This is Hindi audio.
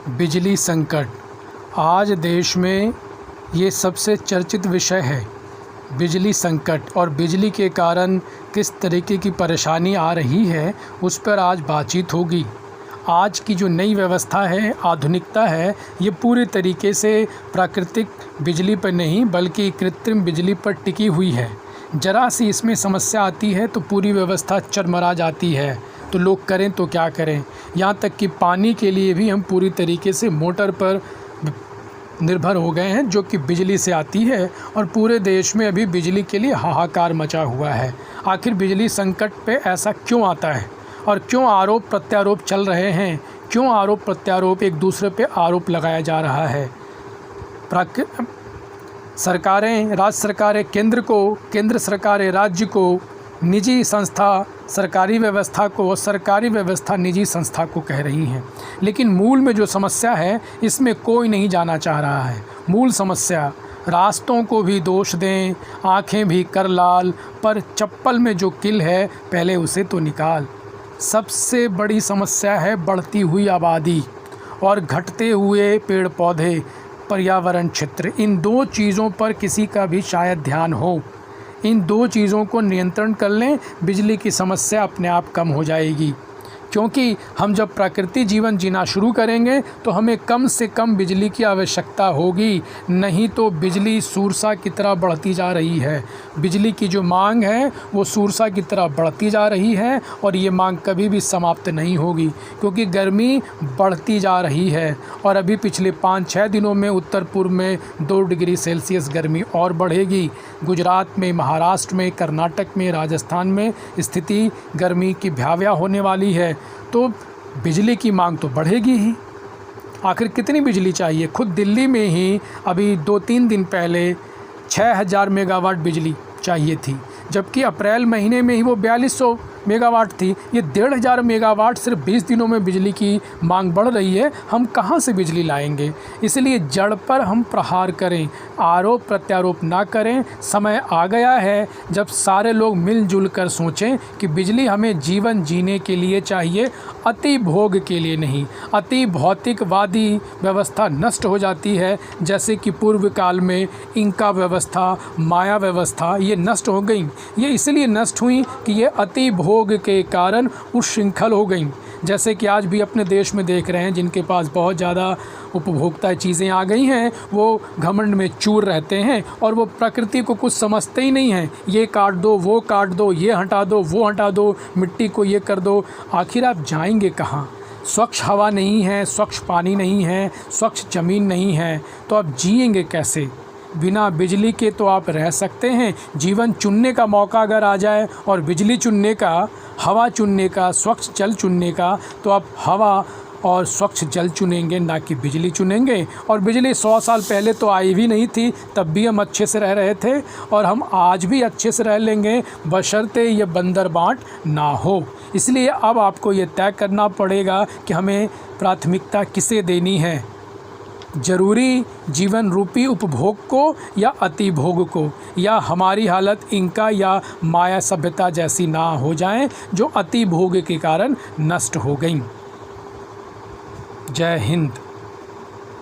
बिजली संकट आज देश में ये सबसे चर्चित विषय है। बिजली संकट और बिजली के कारण किस तरीके की परेशानी आ रही है, उस पर आज बातचीत होगी। आज की जो नई व्यवस्था है, आधुनिकता है, ये पूरी तरीके से प्राकृतिक बिजली पर नहीं बल्कि कृत्रिम बिजली पर टिकी हुई है। ज़रा सी इसमें समस्या आती है तो पूरी व्यवस्था चरमरा जाती है। तो लोग करें तो क्या करें, यहाँ तक कि पानी के लिए भी हम पूरी तरीके से मोटर पर निर्भर हो गए हैं, जो कि बिजली से आती है। और पूरे देश में अभी बिजली के लिए हाहाकार मचा हुआ है। आखिर बिजली संकट पे ऐसा क्यों आता है और क्यों आरोप प्रत्यारोप चल रहे हैं, क्यों आरोप प्रत्यारोप एक दूसरे पे आरोप लगाया जा रहा है। सरकारें, राज्य सरकारें केंद्र को, केंद्र सरकारें राज्य को, निजी संस्था सरकारी व्यवस्था को और सरकारी व्यवस्था निजी संस्था को कह रही हैं। लेकिन मूल में जो समस्या है, इसमें कोई नहीं जाना चाह रहा है। मूल समस्या, रास्तों को भी दोष दें, आँखें भी कर लाल, पर चप्पल में जो किल है पहले उसे तो निकाल। सबसे बड़ी समस्या है बढ़ती हुई आबादी और घटते हुए पेड़ पौधे, पर्यावरण क्षेत्र। इन दो चीज़ों पर किसी का भी शायद ध्यान हो। इन दो चीज़ों को नियंत्रण कर लें, बिजली की समस्या अपने आप कम हो जाएगी। क्योंकि हम जब प्राकृतिक जीवन जीना शुरू करेंगे तो हमें कम से कम बिजली की आवश्यकता होगी। नहीं तो बिजली सूरसा की तरह बढ़ती जा रही है। बिजली की जो मांग है वो सूरसा की तरह बढ़ती जा रही है और ये मांग कभी भी समाप्त नहीं होगी, क्योंकि गर्मी बढ़ती जा रही है। और अभी पिछले 5-6 दिनों में उत्तर पूर्व में 2 डिग्री सेल्सियस गर्मी और बढ़ेगी। गुजरात में, महाराष्ट्र में, कर्नाटक में, राजस्थान में स्थिति गर्मी की भयावह होने वाली है। तो बिजली की मांग तो बढ़ेगी ही। आखिर कितनी बिजली चाहिए? खुद दिल्ली में ही अभी 2-3 दिन पहले 6000 मेगावाट बिजली चाहिए थी, जबकि अप्रैल महीने में ही वो 4200 मेगावाट थी। ये 1500 मेगावाट सिर्फ 20 दिनों में बिजली की मांग बढ़ रही है। हम कहाँ से बिजली लाएंगे? इसलिए जड़ पर हम प्रहार करें, आरोप प्रत्यारोप ना करें। समय आ गया है जब सारे लोग मिलजुल कर सोचें कि बिजली हमें जीवन जीने के लिए चाहिए, अति भोग के लिए नहीं। अति भौतिकवादी व्यवस्था नष्ट हो जाती है, जैसे कि पूर्व काल में इंका व्यवस्था, माया व्यवस्था, ये नष्ट हो गई। ये इसलिए नष्ट हुई कि ये अति भोग के कारण उच्छृंखल हो गई। जैसे कि आज भी अपने देश में देख रहे हैं, जिनके पास बहुत ज़्यादा उपभोक्ता चीज़ें आ गई हैं, वो घमंड में चूर रहते हैं और वो प्रकृति को कुछ समझते ही नहीं हैं। ये काट दो, वो काट दो, ये हटा दो, वो हटा दो, मिट्टी को ये कर दो। आखिर आप जाएंगे कहाँ? स्वच्छ हवा नहीं है, स्वच्छ पानी नहीं है, स्वच्छ ज़मीन नहीं है, तो आप जिएंगे कैसे? बिना बिजली के तो आप रह सकते हैं। जीवन चुनने का मौका अगर आ जाए और बिजली चुनने का, हवा चुनने का, स्वच्छ जल चुनने का, तो आप हवा और स्वच्छ जल चुनेंगे, ना कि बिजली चुनेंगे। और बिजली 100 साल पहले तो आई भी नहीं थी, तब भी हम अच्छे से रह रहे थे और हम आज भी अच्छे से रह लेंगे, बशर्ते ये बंदर बांट ना हो। इसलिए अब आपको ये तय करना पड़ेगा कि हमें प्राथमिकता किसे देनी है, ज़रूरी जीवन रूपी उपभोग को या अति भोग को, या हमारी हालत इंका या माया सभ्यता जैसी ना हो जाए जो अति भोग के कारण नष्ट हो गई। जय हिंद।